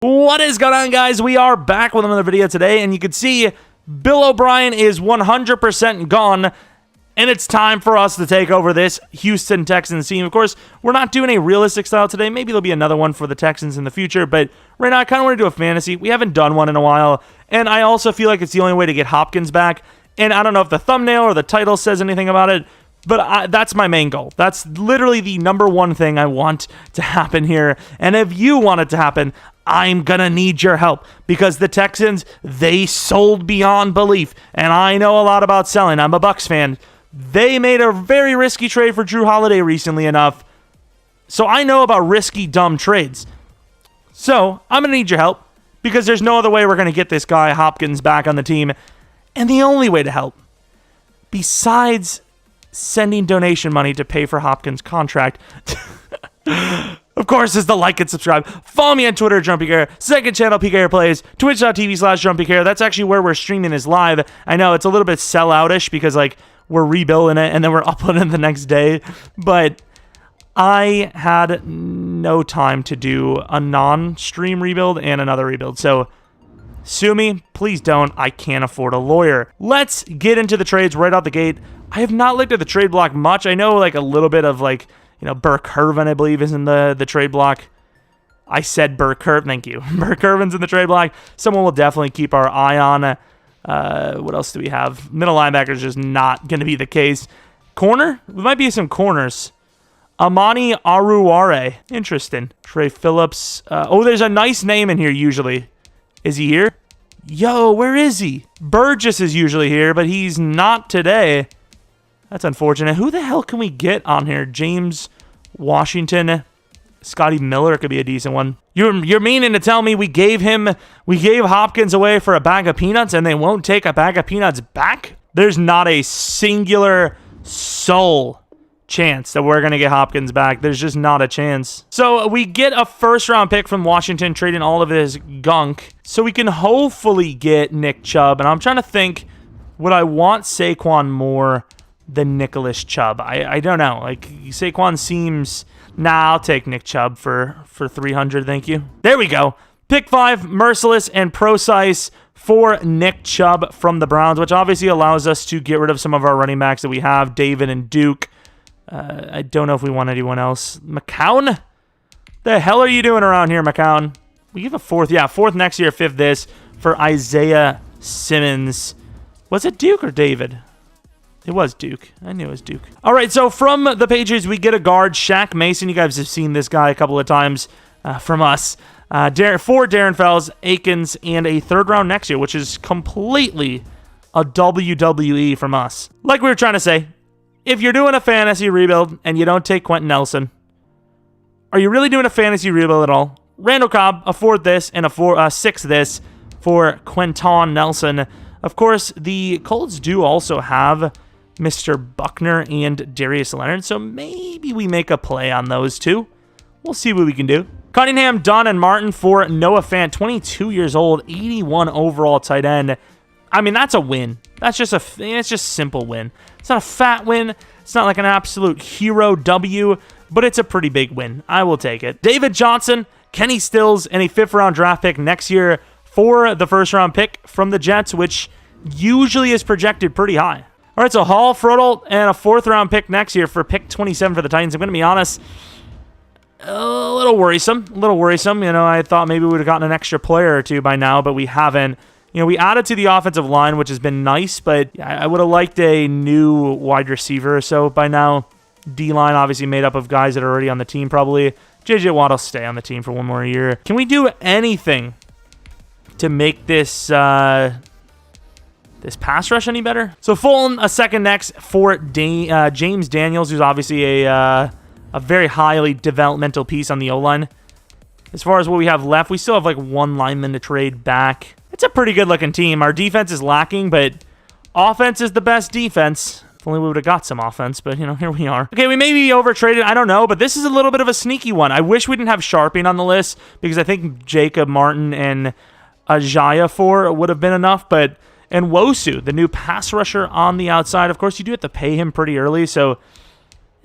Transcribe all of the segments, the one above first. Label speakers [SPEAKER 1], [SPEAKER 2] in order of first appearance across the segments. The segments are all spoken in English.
[SPEAKER 1] What is going on, guys? We are back with another video today, and you can see Bill O'Brien is 100% gone, and it's time for us to take over this Houston Texans team. Of course, we're not doing a realistic style today. Maybe there'll be another one for the Texans in the future, but right now I kind of want to do a fantasy. We haven't done one in a while, and I also feel like it's the only way to get Hopkins back, and I don't know if the thumbnail or the title says anything about it, but that's my main goal. That's literally the number one thing I want to happen here, and if you want it to happen, I'm going to need your help because the Texans, they sold beyond belief, and I know a lot about selling. I'm a Bucs fan. They made a very risky trade for Drew Holiday recently enough, so I know about risky, dumb trades. So I'm going to need your help because there's no other way we're going to get this guy Hopkins back on the team, and the only way to help, besides sending donation money to pay for Hopkins' contract, of course, is the like and subscribe. Follow me on Twitter, Jeromepkr. Second channel, PK Plays. Twitch.tv/Jeromepkr. That's actually where we're streaming this live. I know it's a little bit sell-out-ish because, like, we're rebuilding it and then we're uploading it the next day. But I had no time to do a non-stream rebuild and another rebuild. So sue me. Please don't. I can't afford a lawyer. Let's get into the trades right out the gate. I have not looked at the trade block much. I know, like, a little bit of, like, you know, Burke Irvin, I believe, is in the trade block. I said Burke Irvin. Thank you. Burke Irvin's in the trade block. Someone we'll definitely keep our eye on. What else do we have? Middle linebacker is just not going to be the case. Corner? There might be some corners. Amani Aruware. Interesting. Trey Phillips. Oh, there's a nice name in here usually. Is he here? Yo, where is he? Burgess is usually here, but he's not today. That's unfortunate. Who the hell can we get on here? James Washington, Scotty Miller could be a decent one. You're meaning to tell me we gave Hopkins away for a bag of peanuts and they won't take a bag of peanuts back? There's not a singular soul chance that we're going to get Hopkins back. There's just not a chance. So we get a first-round pick from Washington, trading all of his gunk, so we can hopefully get Nick Chubb. And I'm trying to think, would I want Saquon more than Nicholas Chubb? I don't know. Like, Saquon seems... Nah, I'll take Nick Chubb for 300, thank you. There we go. Pick 5, Merciless and Precise for Nick Chubb from the Browns, which obviously allows us to get rid of some of our running backs that we have, David and Duke. I don't know if we want anyone else. McCown? The hell are you doing around here, McCown? We give a 4th. Yeah, 4th next year, 5th this for Isaiah Simmons. Was it Duke or David? It was Duke. I knew it was Duke. All right, so from the Patriots, we get a guard, Shaq Mason. You guys have seen this guy a couple of times from us. For Darren Fells, Akins, and a 3rd round next year, which is completely a WWE from us. Like we were trying to say, if you're doing a fantasy rebuild and you don't take Quentin Nelson, are you really doing a fantasy rebuild at all? Randall Cobb, a 4th this, and a 6th this for Quentin Nelson. Of course, the Colts do also have Mr. Buckner and Darius Leonard, so maybe we make a play on those two. We'll see what we can do. Cunningham, Dunn, and Martin for Noah Fant, 22 years old, 81 overall tight end. I mean, that's a win. That's just it's just simple win. It's not a fat win. It's not like an absolute hero W, but it's a pretty big win. I will take it. David Johnson, Kenny Stills, and a 5th round draft pick next year for the 1st round pick from the Jets, which usually is projected pretty high. All right, so Hall, Froedel, and a 4th round pick next year for pick 27 for the Titans. I'm going to be honest, a little worrisome. You know, I thought maybe we would have gotten an extra player or two by now, but we haven't. You know, we added to the offensive line, which has been nice, but I would have liked a new wide receiver or so by now. D-line obviously made up of guys that are already on the team probably. J.J. Watt will stay on the team for one more year. Can we do anything to make this pass rush any better? So Fulton, a 2nd next for James Daniels, who's obviously a very highly developmental piece on the O-line. As far as what we have left, we still have like 1 lineman to trade back. It's a pretty good-looking team. Our defense is lacking, but offense is the best defense. If only we would have got some offense, but, you know, here we are. Okay, we may be overtraded. I don't know, but this is a little bit of a sneaky one. I wish we didn't have Sharping on the list because I think Jacob Martin and Ajaya for would have been enough, but... And Wosu, the new pass rusher on the outside. Of course, you do have to pay him pretty early, so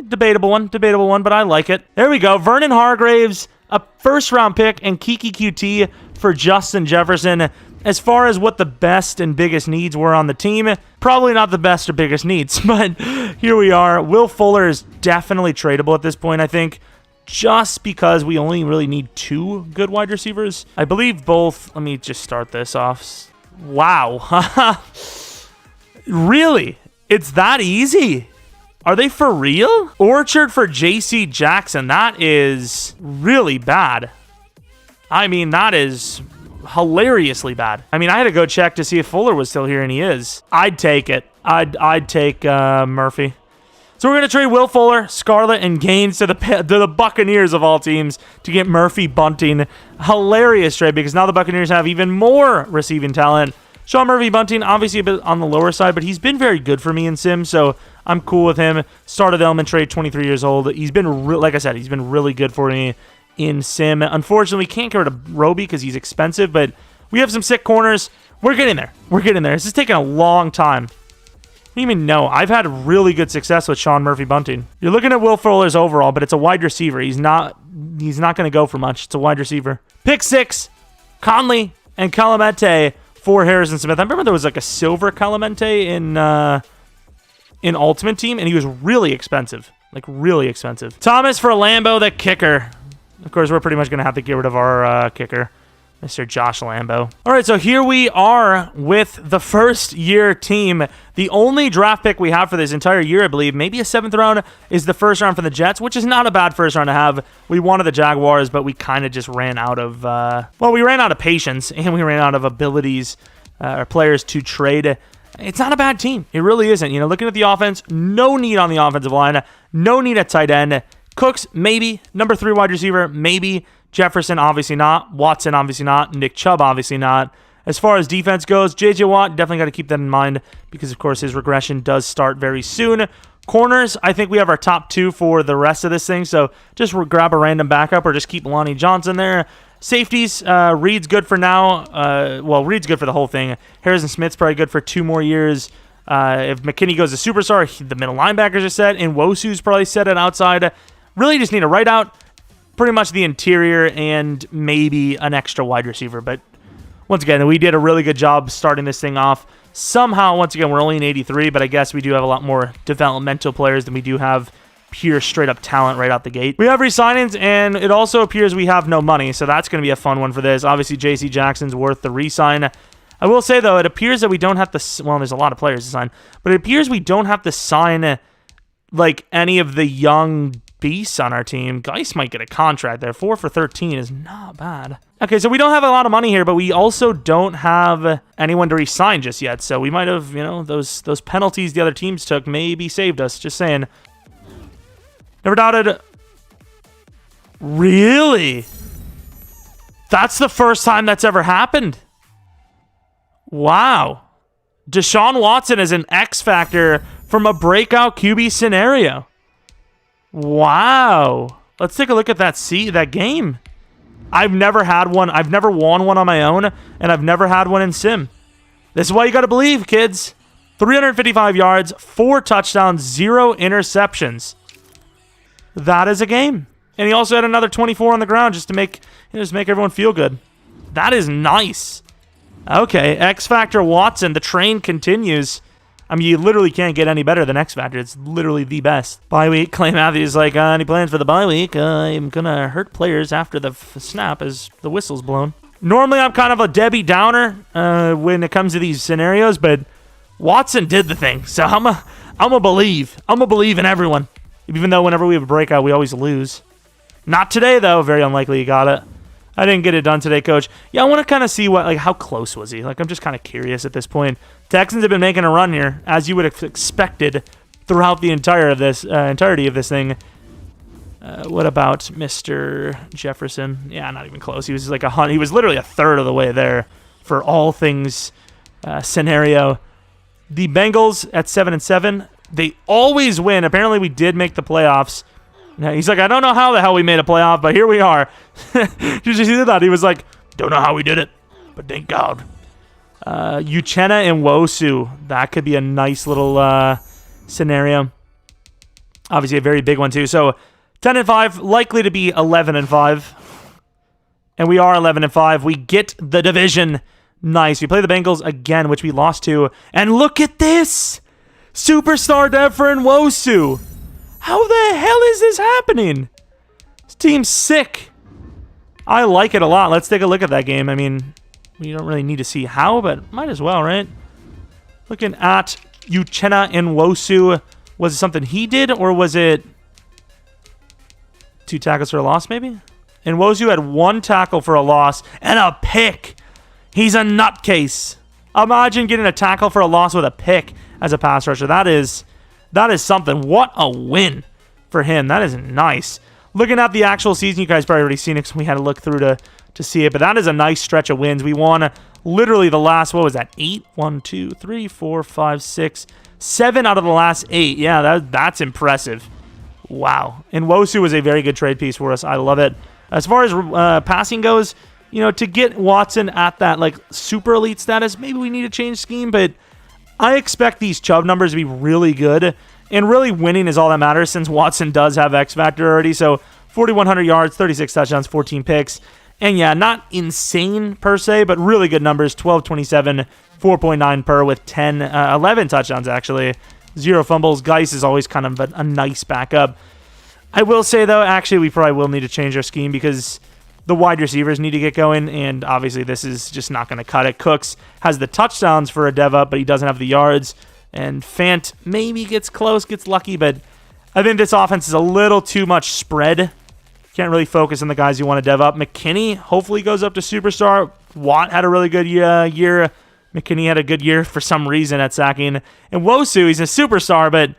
[SPEAKER 1] debatable one, but I like it. There we go. Vernon Hargraves, a first-round pick, and Kiki QT for Justin Jefferson. As far as what the best and biggest needs were on the team, probably not the best or biggest needs, but here we are. Will Fuller is definitely tradable at this point, I think, just because we only really need 2 good wide receivers. I believe both. Let me just start this off. Wow. Really? It's that easy? Are they for real? Orchard for J.C. Jackson. That is really bad. I mean, that is hilariously bad. I mean, I had to go check to see if Fuller was still here, and he is. I'd take it. I'd take Murphy. So we're going to trade Will Fuller, Scarlett, and Gaines to the Buccaneers of all teams to get Murphy Bunting. Hilarious trade because now the Buccaneers have even more receiving talent. Sean Murphy Bunting, obviously a bit on the lower side, but he's been very good for me in Sim, so I'm cool with him. Started element trade, 23 years old. He's been, like I said, he's been really good for me in Sim. Unfortunately, we can't get rid of Roby because he's expensive, but we have some sick corners. We're getting there. We're getting there. This is taking a long time. I don't even know. I've had really good success with Sean Murphy Bunting. You're looking at Will Fuller's overall, but it's a wide receiver. He's not going to go for much. It's a wide receiver. Pick 6, Conley and Calamete for Harrison Smith. I remember there was like a silver Calamete in Ultimate Team, and he was really expensive. Like, really expensive. Thomas for Lambo, the kicker. Of course, we're pretty much going to have to get rid of our kicker, Mr. Josh Lambo. All right, so here we are with the first-year team. The only draft pick we have for this entire year, I believe, maybe a 7th round, is the first round from the Jets, which is not a bad first round to have. We wanted the Jaguars, but we kind of just ran out of, we ran out of patience, and we ran out of abilities or players to trade. It's not a bad team. It really isn't. You know, looking at the offense, no need on the offensive line, no need at tight end. Cooks, maybe. Number 3 wide receiver, maybe. Jefferson, obviously not. Watson, obviously not. Nick Chubb, obviously not. As far as defense goes, J.J. Watt, definitely got to keep that in mind because, of course, his regression does start very soon. Corners, I think we have our top 2 for the rest of this thing, so just grab a random backup or just keep Lonnie Johnson there. Safeties, Reed's good for now. Reed's good for the whole thing. Harrison Smith's probably good for 2 more years. If McKinney goes to superstar, the middle linebackers are set, and Nwosu's probably set at outside. Really just need a right out, pretty much the interior, and maybe an extra wide receiver. But once again, we did a really good job starting this thing off. Somehow, once again, we're only in 83, but I guess we do have a lot more developmental players than we do have pure straight-up talent right out the gate. We have re-signings, and it also appears we have no money, so that's going to be a fun one for this. Obviously, J.C. Jackson's worth the re-sign. I will say, though, it appears that we don't have to... Well, there's a lot of players to sign, but it appears we don't have to sign, like, any of the young beasts on our team. Geis might get a contract there. 4 for 13 is not bad. Okay, so we don't have a lot of money here, but we also don't have anyone to re-sign just yet, so we might have, those penalties the other teams took maybe saved us. Just saying. Never doubted. Really? That's the first time that's ever happened. Wow. Deshaun Watson is an X factor from a breakout QB scenario. Wow. Let's take a look at that game. I've never had one. I've never won one on my own, and I've never had one in Sim. This is why you got to believe, kids. 355 yards, 4 touchdowns, 0 interceptions. That is a game. And he also had another 24 on the ground just to make everyone feel good. That is nice. Okay, X Factor Watson. The train continues. I mean, you literally can't get any better than X Factor. It's literally the best. Bye week. Clay Matthews like, any plans for the bye week? I'm going to hurt players after the snap as the whistle's blown. Normally, I'm kind of a Debbie Downer when it comes to these scenarios, but Watson did the thing. So I'm a believe. I'm a believe in everyone. Even though whenever we have a breakout, we always lose. Not today, though. Very unlikely you got it. I didn't get it done today, Coach. Yeah, I want to kind of see how close was he? I'm just kind of curious at this point. Texans have been making a run here, as you would have expected throughout the entirety of this thing. What about Mr. Jefferson? Yeah, not even close. He was like he was literally a third of the way there for all things scenario. The Bengals at 7-7. They always win. Apparently, we did make the playoffs. He's like, I don't know how the hell we made a playoff, but here we are. Did you see that? He was like, don't know how we did it, but thank God. Uchenna and Nwosu. That could be a nice little scenario. Obviously, a very big one, too. So, 10-5, likely to be 11-5. And we are 11-5. We get the division. Nice. We play the Bengals again, which we lost to. And look at this. Superstar dev for Nwosu. How the hell is this happening? This team's sick. I like it a lot. Let's take a look at that game. I mean, we don't really need to see how, but might as well, right? Looking at Uchenna Nwosu. Was it something he did, or was it 2 tackles for a loss, maybe? Nwosu had 1 tackle for a loss and a pick. He's a nutcase. Imagine getting a tackle for a loss with a pick as a pass rusher. That is something. What a win for him. That is nice. Looking at the actual season, you guys probably already seen it because we had to look through to see it, but that is a nice stretch of wins. We won literally the last, what was that, 8? 1, 2, 3, 4, 5, 6, 7 out of the last 8. Yeah, that's impressive. Wow. And Nwosu was a very good trade piece for us. I love it. As far as passing goes, you know, to get Watson at that like super elite status, maybe we need to change scheme, but I expect these Chubb numbers to be really good. And really winning is all that matters since Watson does have X Factor already. So 4,100 yards, 36 touchdowns, 14 picks. And yeah, not insane per se, but really good numbers. 12-27, 4.9 per with 11 touchdowns actually. 0 fumbles. Geis is always kind of a nice backup. I will say though, actually we probably will need to change our scheme because the wide receivers need to get going, and obviously this is just not going to cut it. Cooks has the touchdowns for a dev up, but he doesn't have the yards. And Fant maybe gets close, gets lucky, but I think this offense is a little too much spread. Can't really focus on the guys you want to dev up. McKinney hopefully goes up to superstar. Watt had a really good year. McKinney had a good year for some reason at sacking. And Nwosu, he's a superstar, but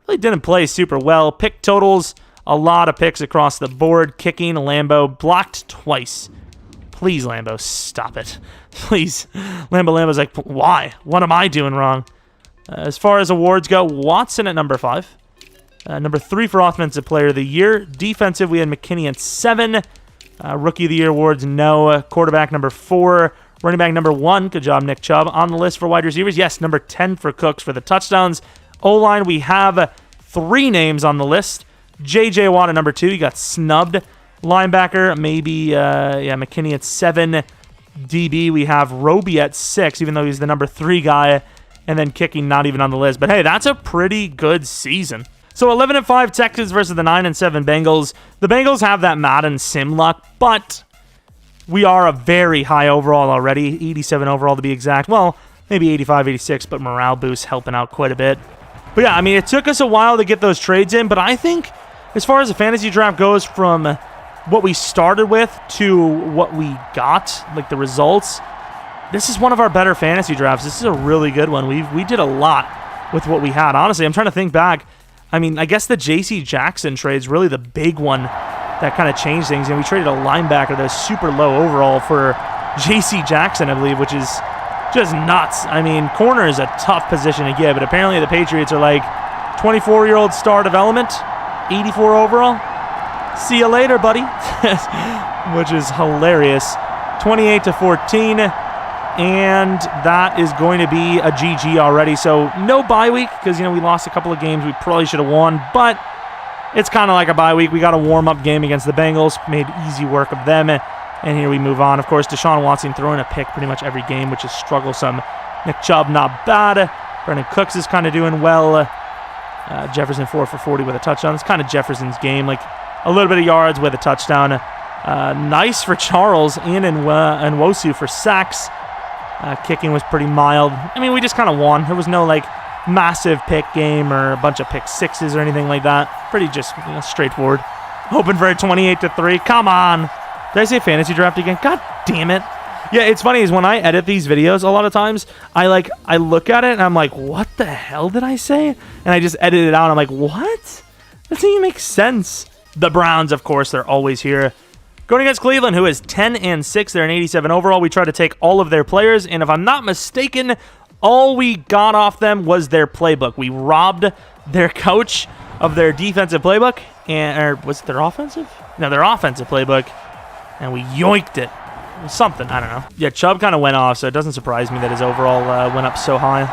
[SPEAKER 1] really didn't play super well. Pick totals, a lot of picks across the board. Kicking, Lambo blocked twice. Please, Lambo, stop it. Please. Lambo's like, why? What am I doing wrong? As far as awards go, Watson at number 5. Number 3 for Offensive Player of the Year. Defensive, we had McKinney at 7. Rookie of the Year awards, no. Quarterback, number 4. Running back, number 1. Good job, Nick Chubb. On the list for wide receivers, yes, number 10 for Cooks for the touchdowns. O-line, we have 3 names on the list. J.J. Watt at number 2. He got snubbed. Linebacker, maybe, McKinney at 7. DB, we have Roby at 6, even though he's the number 3 guy. And then kicking, not even on the list. But hey, that's a pretty good season. So 11-5 Texans versus the 9-7 Bengals. The Bengals have that Madden sim luck, but we are a very high overall already. 87 overall to be exact. Well, maybe 85, 86, but morale boost helping out quite a bit. But yeah, I mean, it took us a while to get those trades in, but I think as far as the fantasy draft goes, from what we started with to what we got, like the results, this is one of our better fantasy drafts. This is a really good one. We did a lot with what we had. Honestly, I'm trying to think back. I mean, I guess the J.C. Jackson trade is really the big one that kind of changed things. And we traded a linebacker that was super low overall for J.C. Jackson, I believe, which is just nuts. I mean, corner is a tough position to get, but apparently the Patriots are like 24-year-old star development, 84 overall. See you later, buddy. Which is hilarious. 28-14. And that is going to be a GG already. So no bye week because, you know, we lost a couple of games we probably should have won. But it's kind of like a bye week. We got a warm-up game against the Bengals. Made easy work of them. And here we move on. Of course, Deshaun Watson throwing a pick pretty much every game, which is strugglesome. Nick Chubb, not bad. Brendan Cooks is kind of doing well. Jefferson 4 for 40 with a touchdown. It's kind of Jefferson's game. Like a little bit of yards with a touchdown. Nice for Charles and Nwosu for sacks. Kicking was pretty mild. I mean, we just kind of won. There was no, like, massive pick game or a bunch of pick sixes or anything like that. Pretty just, you know, straightforward. Hoping for a 28-3. Come on. Did I say fantasy draft again? God damn it. Yeah, it's funny is when I edit these videos, a lot of times, I look at it and I'm like, what the hell did I say? And I just edit it out and I'm like, what? That doesn't even make sense. The Browns, of course, they're always here. Going against Cleveland, who is 10-6. They're an 87 overall. We tried to take all of their players, and if I'm not mistaken, all we got off them was their playbook. We robbed their coach of their defensive playbook, or was it their offensive? No, their offensive playbook, and we yoinked it. Something, I don't know. Yeah, Chubb kind of went off, so it doesn't surprise me that his overall went up so high.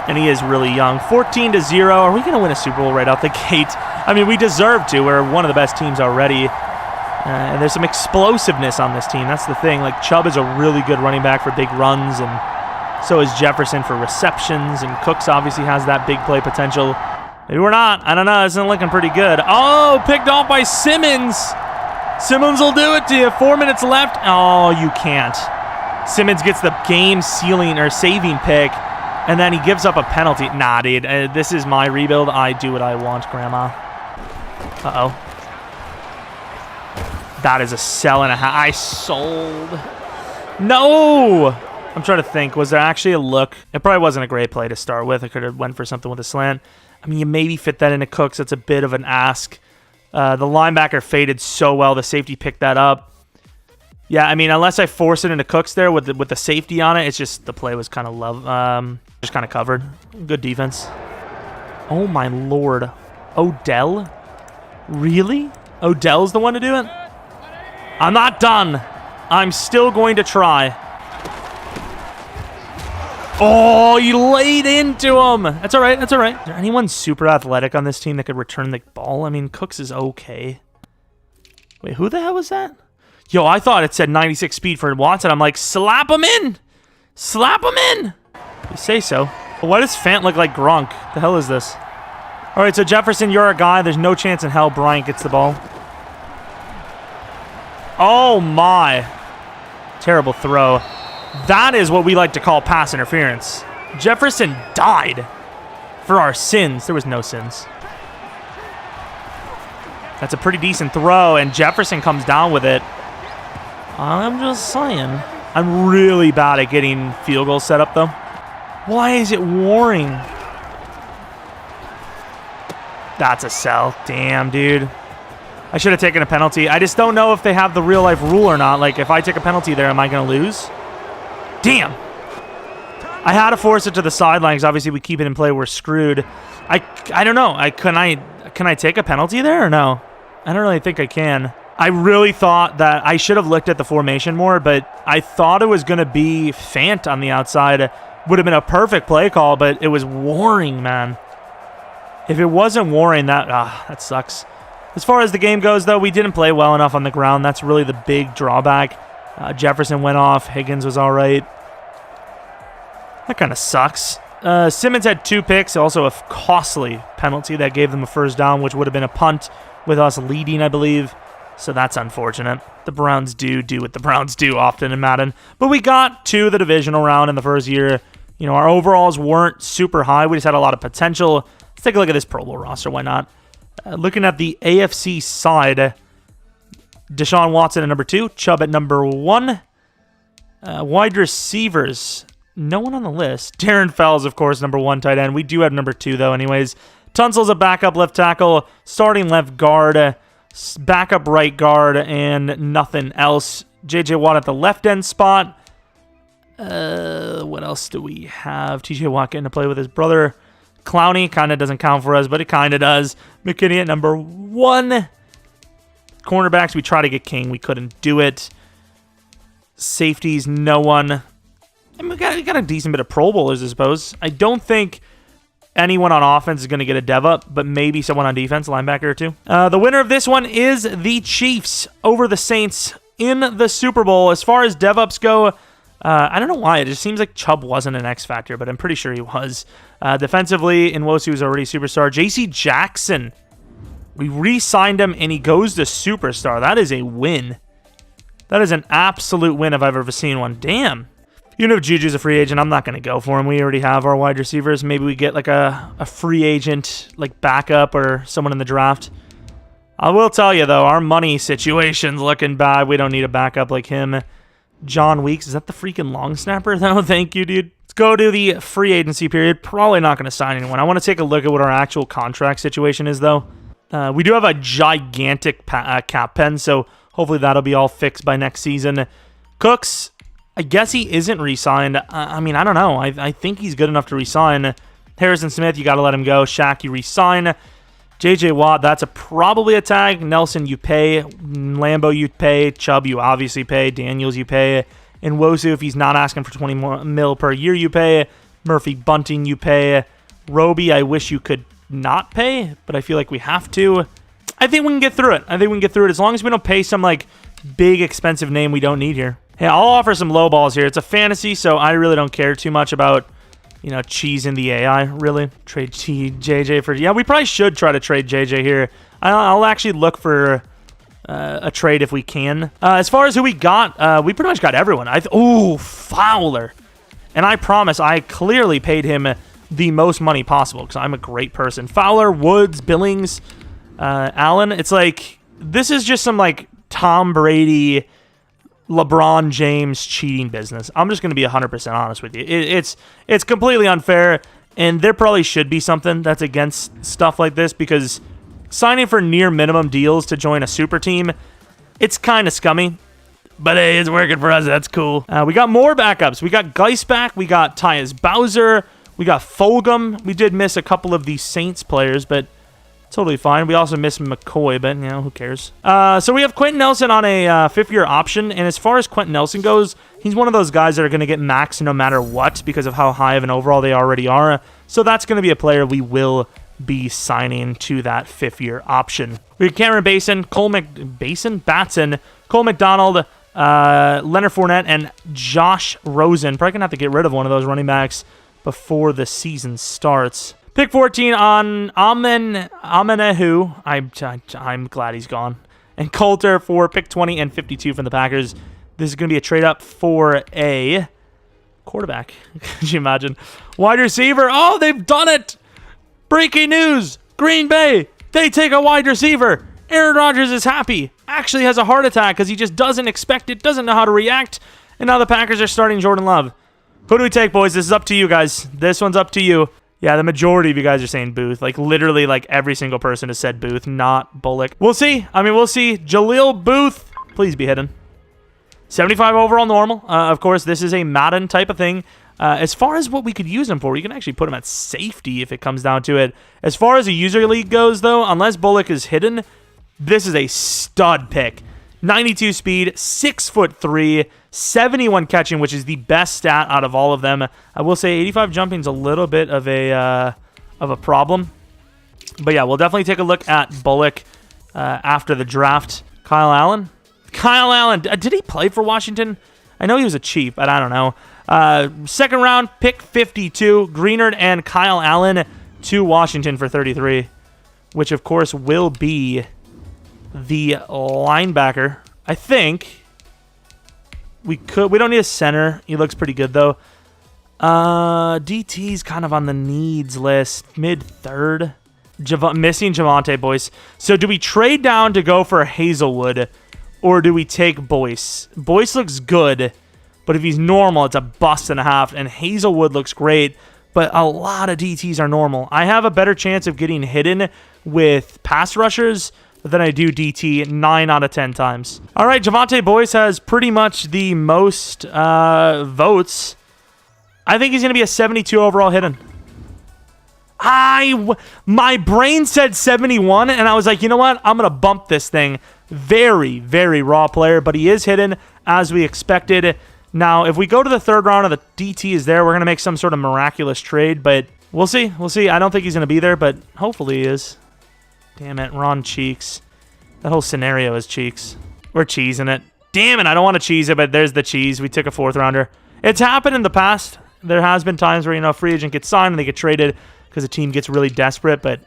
[SPEAKER 1] And he is really young. 14-0. Are we going to win a Super Bowl right out the gate? I mean, we deserve to. We're one of the best teams already. And there's some explosiveness on this team. That's the thing. Like, Chubb is a really good running back for big runs, and so is Jefferson for receptions, and Cooks obviously has that big play potential. Maybe we're not. I don't know. It's not looking pretty good. Oh, picked off by Simmons. Simmons will do it to you. 4 minutes left. Oh, you can't. Simmons gets the game-sealing or saving pick, and then he gives up a penalty. Nah, dude. This is my rebuild. I do what I want, Grandma. Uh-oh. That is a sell and a half. I sold. No! I'm trying to think. Was there actually a look? It probably wasn't a great play to start with. I could have went for something with a slant. I mean, you maybe fit that into Cooks. That's a bit of an ask. The linebacker faded so well. The safety picked that up. Yeah, I mean, unless I force it into Cooks there with the safety on it, it's just the play was kind of just kind of covered. Good defense. Oh, my Lord. Odell? Really? Odell's the one to do it? I'm not done. I'm still going to try. Oh, you laid into him. That's all right. That's all right. Is there anyone super athletic on this team that could return the ball? I mean, Cooks is okay. Wait, who the hell was that? Yo, I thought it said 96 speed for Watson. I'm like, slap him in. Slap him in. You say so. Why does Fant look like Gronk? The hell is this? All right, so Jefferson, you're a guy. There's no chance in hell Bryant gets the ball. Oh, my. Terrible throw. That is what we like to call pass interference. Jefferson died for our sins. There was no sins. That's a pretty decent throw, and Jefferson comes down with it. I'm just saying. I'm really bad at getting field goals set up, though. Why is it warring? That's a sell. Damn, dude. I should have taken a penalty. I just don't know if they have the real-life rule or not. Like, if I take a penalty there, am I going to lose? Damn. I had to force it to the sideline because obviously we keep it in play. We're screwed. I don't know. Can I take a penalty there or no? I don't really think I can. I really thought that I should have looked at the formation more, but I thought it was going to be Fant on the outside. Would have been a perfect play call, but it was warring, man. If it wasn't warring, that sucks. As far as the game goes, though, we didn't play well enough on the ground. That's really the big drawback. Jefferson went off. Higgins was all right. That kind of sucks. Simmons had 2 picks, also a costly penalty that gave them a first down, which would have been a punt with us leading, I believe. So that's unfortunate. The Browns do what the Browns do often in Madden. But we got to the divisional round in the first year. You know, our overalls weren't super high. We just had a lot of potential. Let's take a look at this Pro Bowl roster. Why not? Looking at the AFC side, Deshaun Watson at number 2, Chubb at number 1. Wide receivers, no one on the list. Darren Fells, of course, number 1 tight end. We do have number 2, though, anyways. Tunsil's a backup left tackle, starting left guard, backup right guard, and nothing else. J.J. Watt at the left end spot. What else do we have? T.J. Watt getting to play with his brother. Clowney kind of doesn't count for us, but it kind of does. McKinney at number 1. Cornerbacks, we try to get King. We couldn't do it. Safeties, no one. And we got a decent bit of Pro Bowlers, I suppose. I don't think anyone on offense is going to get a dev up, but maybe someone on defense, linebacker or 2. The winner of this one is the Chiefs over the Saints in the Super Bowl. As far as dev ups go, I don't know why. It just seems like Chubb wasn't an X factor, but I'm pretty sure he was. Defensively, Nwosu was already superstar. J.C. Jackson, we re-signed him, and he goes to superstar. That is a win. That is an absolute win if I've ever seen one. Damn. Even if Juju's a free agent, I'm not going to go for him. We already have our wide receivers. Maybe we get like a free agent, like backup or someone in the draft. I will tell you, though, our money situation's looking bad. We don't need a backup like him. John Weeks, is that the freaking long snapper? No, thank you, dude. Let's go to the free agency period. Probably not going to sign anyone. I want to take a look at what our actual contract situation is, though. We do have a gigantic cap pen, so hopefully that'll be all fixed by next season. Cooks, I guess he isn't re-signed. I mean, I don't know. I think he's good enough to re-sign. Harrison Smith, you got to let him go. Shaq, you re-sign. J.J. Watt, that's probably a tag. Nelson, you pay. Lambo, you pay. Chubb, you obviously pay. Daniels, you pay. And Nwosu, if he's not asking for 20 mil per year, you pay. Murphy Bunting, you pay. Roby, I wish you could not pay, but I feel like we have to. I think we can get through it. I think we can get through it as long as we don't pay some, like, big, expensive name we don't need here. Hey, I'll offer some low balls here. It's a fantasy, so I really don't care too much about, you know, cheesing the AI, really. Trade JJ for... Yeah, we probably should try to trade JJ here. I'll actually look for a trade if we can. As far as who we got, we pretty much got everyone. Ooh, Fowler. And I promise I clearly paid him the most money possible because I'm a great person. Fowler, Woods, Billings, Allen. It's like, this is just some, like, Tom Brady... LeBron James cheating business. I'm just going to be 100% honest with you. It's completely unfair, and there probably should be something that's against stuff like this because signing for near minimum deals to join a super team, it's kind of scummy. But hey, it's working for us. That's cool. We got more backups. We got Geist back. We got Tyus Bowser. We got Fulgham. We did miss a couple of these Saints players, but totally fine. We also missed McCoy, but, you know, who cares? So we have Quentin Nelson on a fifth-year option, and as far as Quentin Nelson goes, he's one of those guys that are going to get maxed no matter what because of how high of an overall they already are. So that's going to be a player we will be signing to that fifth-year option. We have Cameron Batson, Batson, Cole McDonald, Leonard Fournette, and Josh Rosen. Probably going to have to get rid of one of those running backs before the season starts. Pick 14 on Amenehu. I'm glad he's gone. And Coulter for pick 20 and 52 from the Packers. This is going to be a trade up for a quarterback. Could you imagine? Wide receiver. Oh, they've done it. Breaking news. Green Bay. They take a wide receiver. Aaron Rodgers is happy. Actually has a heart attack because he just doesn't expect it, doesn't know how to react. And now the Packers are starting Jordan Love. Who do we take, boys? This is up to you guys. This one's up to you. Yeah, the majority of you guys are saying Booth. Like, literally, like, every single person has said Booth, not Bullock. We'll see. I mean, we'll see. Jaleel Booth, please be hidden. 75 overall normal. Of course, this is a Madden type of thing. As far as what we could use him for, you can actually put him at safety if it comes down to it. As far as a user league goes, though, unless Bullock is hidden, this is a stud pick. 92 speed, 6'3", 71 catching, which is the best stat out of all of them. I will say 85 jumping is a little bit of a problem. But yeah, we'll definitely take a look at Bullock after the draft. Kyle Allen. Did he play for Washington? I know he was a Chief, but I don't know. Second round, pick 52, Greenard and Kyle Allen to Washington for 33, which of course will be the linebacker. I think we don't need a center. He looks pretty good though. DT's kind of on the needs list, mid-third. Missing Javonte, boys. So do we trade down to go for Hazelwood, or do we take Boyce? Boyce looks good, but if he's normal, it's a bust and a half. And Hazelwood looks great, but a lot of DTs are normal. I have a better chance of getting hidden with pass rushers than I do DT 9 out of 10 times. All right, Javonte Boyce has pretty much the most votes. I think he's going to be a 72 overall hidden. My brain said 71, and I was like, you know what? I'm going to bump this thing. Very, very raw player, but he is hidden as we expected. Now, if we go to the third round and the DT is there, we're going to make some sort of miraculous trade, but we'll see. We'll see. I don't think he's going to be there, but hopefully he is. Damn it, Ron Cheeks. That whole scenario is Cheeks. We're cheesing it. Damn it, I don't want to cheese it, but there's the cheese. We took a fourth rounder. It's happened in the past. There has been times where, you know, a free agent gets signed and they get traded because the team gets really desperate, but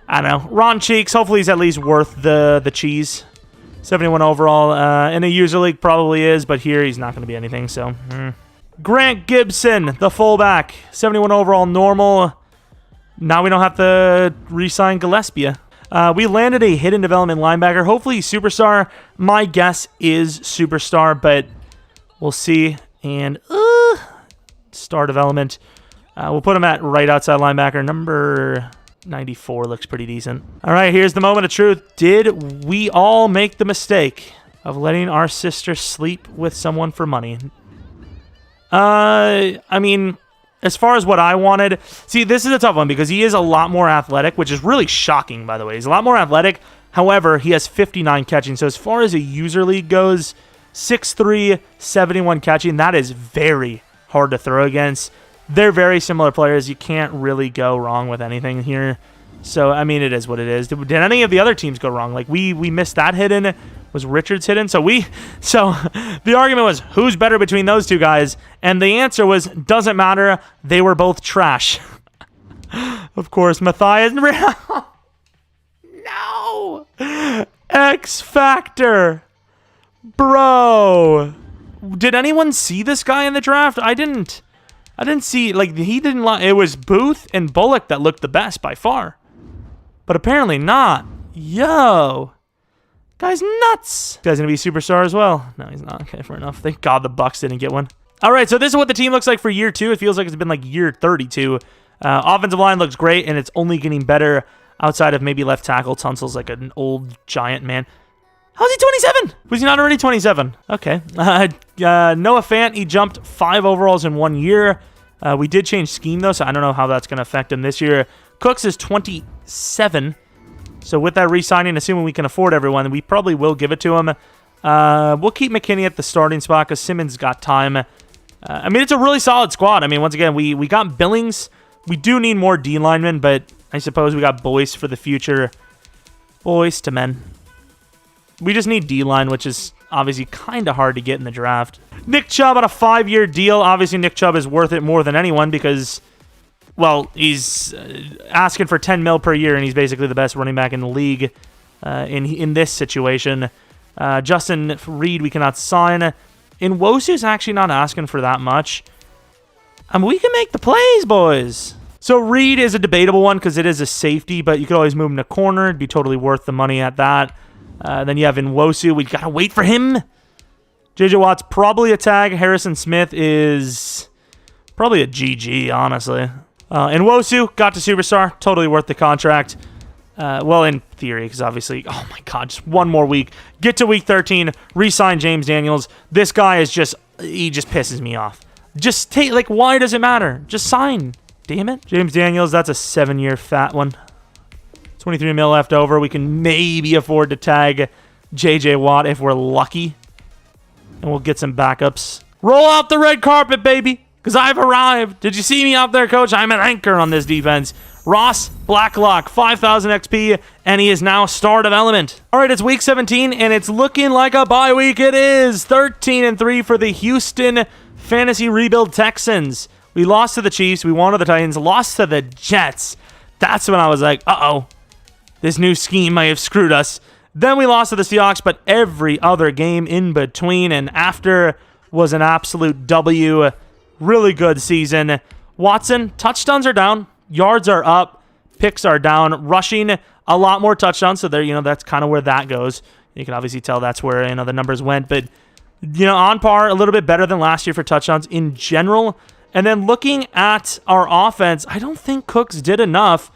[SPEAKER 1] I don't know. Ron Cheeks, hopefully he's at least worth the cheese. 71 overall. In a user league probably is, but here he's not going to be anything, so. Grant Gibson, the fullback. 71 overall normal. Now we don't have to re-sign Gillespie. We landed a hidden development linebacker. Hopefully superstar. My guess is superstar, but we'll see. And star development. We'll put him at right outside linebacker. Number 94 looks pretty decent. All right, here's the moment of truth. Did we all make the mistake of letting our sister sleep with someone for money? I mean, as far as what I wanted, see, this is a tough one because he is a lot more athletic, which is really shocking, by the way. He's a lot more athletic. However, he has 59 catching. So as far as a user league goes, 6'3", 71 catching, that is very hard to throw against. They're very similar players. You can't really go wrong with anything here. So, I mean, it is what it is. Did any of the other teams go wrong? Like, we missed that hidden. Was Richards hidden? So the argument was, who's better between those two guys? And the answer was, doesn't matter. They were both trash. Of course, Matthias. No! X Factor. Bro. Did anyone see this guy in the draft? I didn't see, like, he didn't. It was Booth and Bullock that looked the best by far. But apparently not. Yo. Guy's nuts. Guy's going to be a superstar as well. No, he's not. Okay, fair enough. Thank God the Bucks didn't get one. All right, so this is what the team looks like for year 2. It feels like it's been like year 32. Offensive line looks great, and it's only getting better outside of maybe left tackle. Tunsil's like an old giant man. How's he 27? Was he not already 27? Okay. Noah Fant, he jumped 5 overalls in 1 year. We did change scheme, though, so I don't know how that's going to affect him this year. Cooks is 27. So with that re-signing, assuming we can afford everyone, we probably will give it to him. We'll keep McKinney at the starting spot because Simmons got time. I mean, it's a really solid squad. I mean, once again, we got Billings. We do need more D linemen, but I suppose we got Boyce for the future. Boyce to men. We just need D-line, which is obviously kind of hard to get in the draft. Nick Chubb on a 5-year deal. Obviously, Nick Chubb is worth it more than anyone because, well, he's asking for $10 million per year, and he's basically the best running back in the league in this situation. Justin Reed, we cannot sign. Nwosu's actually not asking for that much. I mean, we can make the plays, boys. So Reed is a debatable one because it is a safety, but you could always move him to corner. It'd be totally worth the money at that. Then you have Nwosu. We got to wait for him. J.J. Watt's probably a tag. Harrison Smith is probably a GG, honestly. Nwosu got to superstar. Totally worth the contract. Well, in theory, because obviously, oh my God, just one more week. Get to week 13, re-sign James Daniels. This guy is he just pisses me off. Just take, like, why does it matter? Just sign. Damn it. James Daniels, that's a 7-year fat one. 23 mil left over. We can maybe afford to tag J.J. Watt if we're lucky. And we'll get some backups. Roll out the red carpet, baby, because I've arrived. Did you see me out there, coach? I'm an anchor on this defense. Ross Blacklock, 5,000 XP, and he is now star development. All right, it's week 17, and it's looking like a bye week. It is 13-3 for the Houston Fantasy Rebuild Texans. We lost to the Chiefs. We won to the Titans. Lost to the Jets. That's when I was like, uh-oh. This new scheme may have screwed us. Then we lost to the Seahawks, but every other game in between and after was an absolute W. Really good season. Watson, touchdowns are down. Yards are up. Picks are down. Rushing, a lot more touchdowns. So there, that's kind of where that goes. You can obviously tell that's where, the numbers went. But, on par, a little bit better than last year for touchdowns in general. And then looking at our offense, I don't think Cooks did enough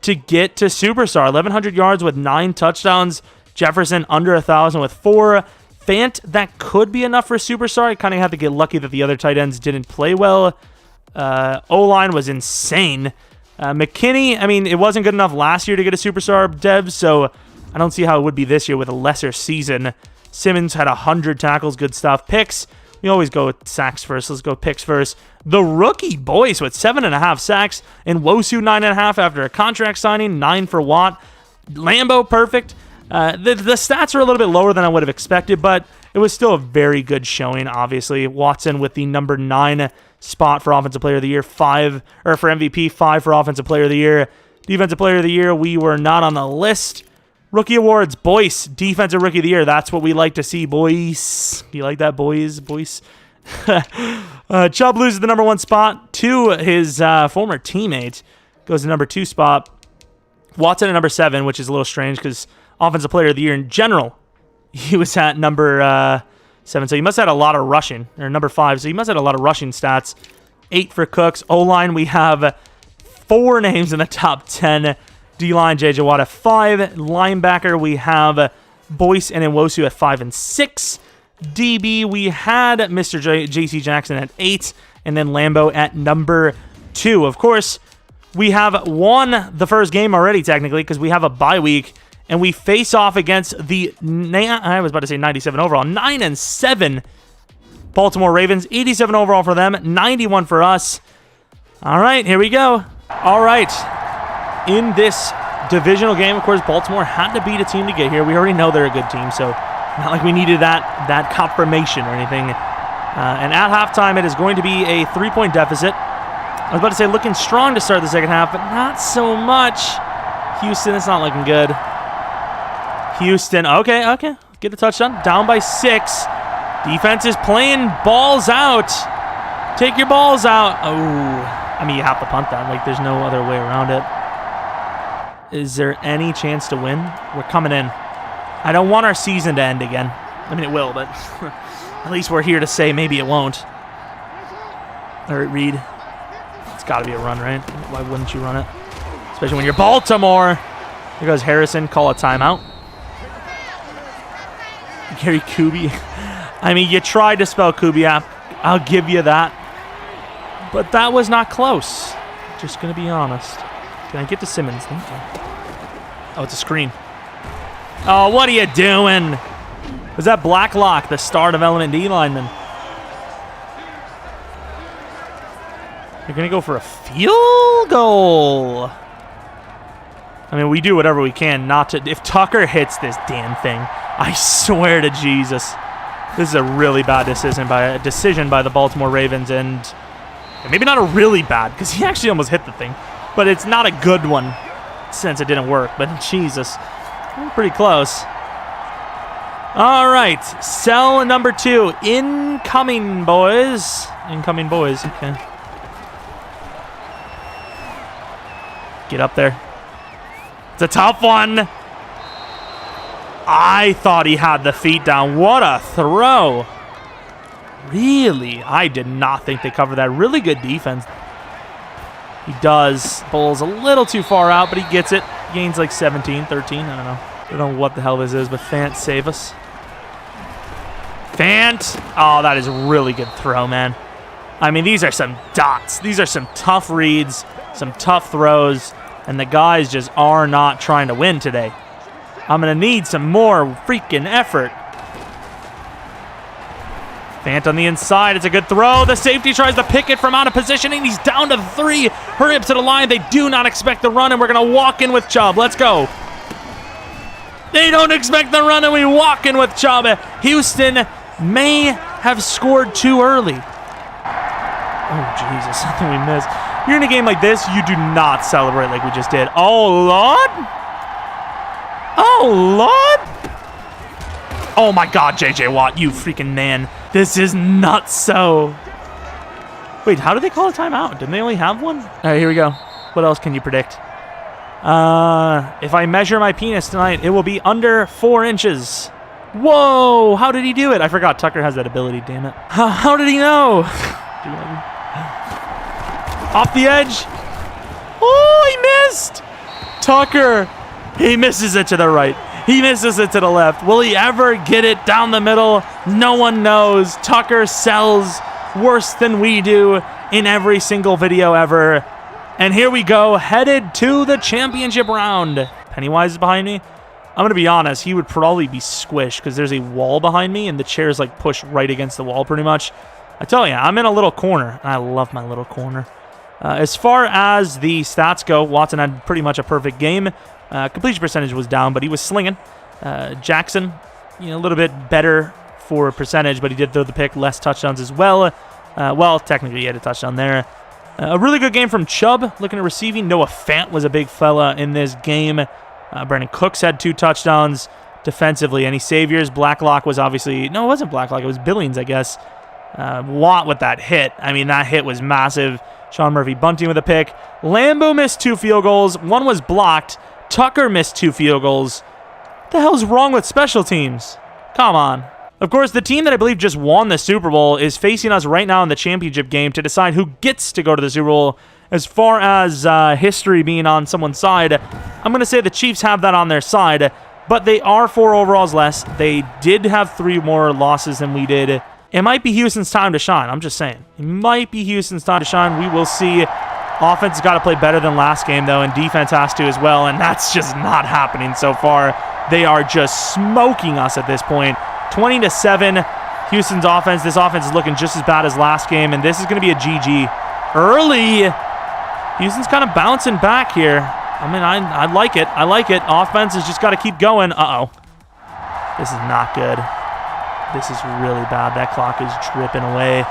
[SPEAKER 1] to get to superstar. 1,100 yards with 9 touchdowns. Jefferson under 1,000 with 4. Fant, that could be enough for superstar. I kind of had to get lucky that the other tight ends didn't play well. O-line was insane. McKinney, I mean, it wasn't good enough last year to get a superstar, Dev, so I don't see how it would be this year with a lesser season. Simmons had 100 tackles, good stuff. Picks, we always go with sacks first. Let's go picks first. The rookie Boyce with 7.5 sacks, and Nwosu 9.5 after a contract signing, 9 for Watt. Lambo, perfect. The stats are a little bit lower than I would have expected, but it was still a very good showing, obviously. Watson with the number 9 spot for Offensive Player of the Year, 5, or for MVP, 5 for Offensive Player of the Year. Defensive Player of the Year, we were not on the list. Rookie awards, Boyce, Defensive Rookie of the Year. That's what we like to see, boys. You like that, boys? Boyce. Chubb loses the number 1 spot to his former teammate. Goes to number 2 spot. Watson at number 7, which is a little strange because Offensive Player of the Year in general, he was at number 7. So he must have had a lot of rushing. Or number 5. So he must have had a lot of rushing stats. 8 for Cooks. O-line, we have 4 names in the top 10. D-line, J.J. Watt at 5. Linebacker, we have Boyce and Nwosu at 5 and 6. DB, we had Mr. J.C. Jackson at 8. And then Lambo at number 2. Of course, we have won the first game already, technically, because we have a bye week. And we face off against the, I was about to say 97 overall, 9-7 Baltimore Ravens. 87 overall for them, 91 for us. All right, here we go. All right, in this divisional game. Of course, Baltimore had to beat a team to get here. We already know they're a good team, so not like we needed that confirmation or anything. And at halftime, it is going to be a 3-point deficit. I was about to say looking strong to start the second half, but not so much. Houston, it's not looking good. Houston, okay. Get a touchdown. Down by 6. Defense is playing balls out. Take your balls out. Oh, I mean, you have to punt that. Like, there's no other way around it. Is there any chance to win? We're coming in. I don't want our season to end again. I mean, it will, but at least we're here to say maybe it won't. All right, Reed. It's got to be a run, right? Why wouldn't you run it? Especially when you're Baltimore. Here goes Harrison. Call a timeout. Gary Kubi. I mean, you tried to spell Kubiak. I'll give you that. But that was not close. Just going to be honest. Can I get to Simmons? Thank you. Oh, it's a screen. Oh, what are you doing? Was that Blacklock, the star development D lineman? You're going to go for a field goal. I mean, we do whatever we can not to. If Tucker hits this damn thing, I swear to Jesus, this is a really bad decision by the Baltimore Ravens, and maybe not a really bad, because he actually almost hit the thing, but it's not a good one since it didn't work. But Jesus, pretty close. All right, cell number 2, incoming, boys. Incoming, boys. Okay. Get up there. It's a tough one. I thought he had the feet down. What a throw. Really? I did not think they covered that. Really good defense. He does. Bowls a little too far out, but he gets it. Gains like 17, 13. I don't know. I don't know what the hell this is, but Fant, save us. Fant. Oh, that is a really good throw, man. I mean, these are some dots. These are some tough reads, some tough throws, and the guys just are not trying to win today. I'm going to need some more freaking effort. Fant on the inside. It's a good throw. The safety tries to pick it from out of position, and he's down to 3. Hurry up to the line. They do not expect the run, and we're going to walk in with Chubb. Let's go. They don't expect the run, and we walk in with Chubb. Houston may have scored too early. Oh, Jesus. Something we missed. You're in a game like this, you do not celebrate like we just did. Oh, Lord. Oh, Lord. Oh, my God, J.J. Watt, you freaking man. This is nuts. So. Wait, how did they call a timeout? Didn't they only have one? All right, here we go. What else can you predict? If I measure my penis tonight, it will be under 4 inches. Whoa, how did he do it? I forgot Tucker has that ability, damn it. How did he know? Off the edge. Oh, he missed. Tucker. He misses it to the right. He misses it to the left. Will he ever get it down the middle? No one knows. Tucker sells worse than we do in every single video ever. And here we go, headed to the championship round. Pennywise is behind me. I'm going to be honest, he would probably be squished because there's a wall behind me and the chair's like pushed right against the wall pretty much. I tell you, I'm in a little corner. And I love my little corner. As far as the stats go, Watson had pretty much a perfect game. Completion percentage was down, but he was slinging. Jackson, a little bit better for percentage, but he did throw the pick. Less touchdowns as well. Well, technically he had a touchdown there. A really good game from Chubb, looking at receiving. Noah Fant was a big fella in this game. Brandon Cooks had 2 touchdowns defensively. Any saviors? Blacklock was obviously... No, it wasn't Blacklock. It was Billings, I guess. Watt with that hit. I mean, that hit was massive. Sean Murphy bunting with a pick. Lambo missed 2 field goals. One was blocked. Tucker missed 2 field goals. What the hell's wrong with special teams? Come on. Of course, the team that I believe just won the Super Bowl is facing us right now in the championship game to decide who gets to go to the Super Bowl. As far as history being on someone's side, I'm going to say the Chiefs have that on their side, but they are 4 overalls less. They did have 3 more losses than we did. It might be Houston's time to shine. I'm just saying. It might be Houston's time to shine. We will see. Offense has got to play better than last game, though, and defense has to as well, and that's just not happening so far. They are just smoking us at this point. 20-7, Houston's offense. This offense is looking just as bad as last game, and this is going to be a GG. Early. Houston's kind of bouncing back here. I mean, I like it. I like it. Offense has just got to keep going. Uh-oh. This is not good. This is really bad. That clock is dripping away.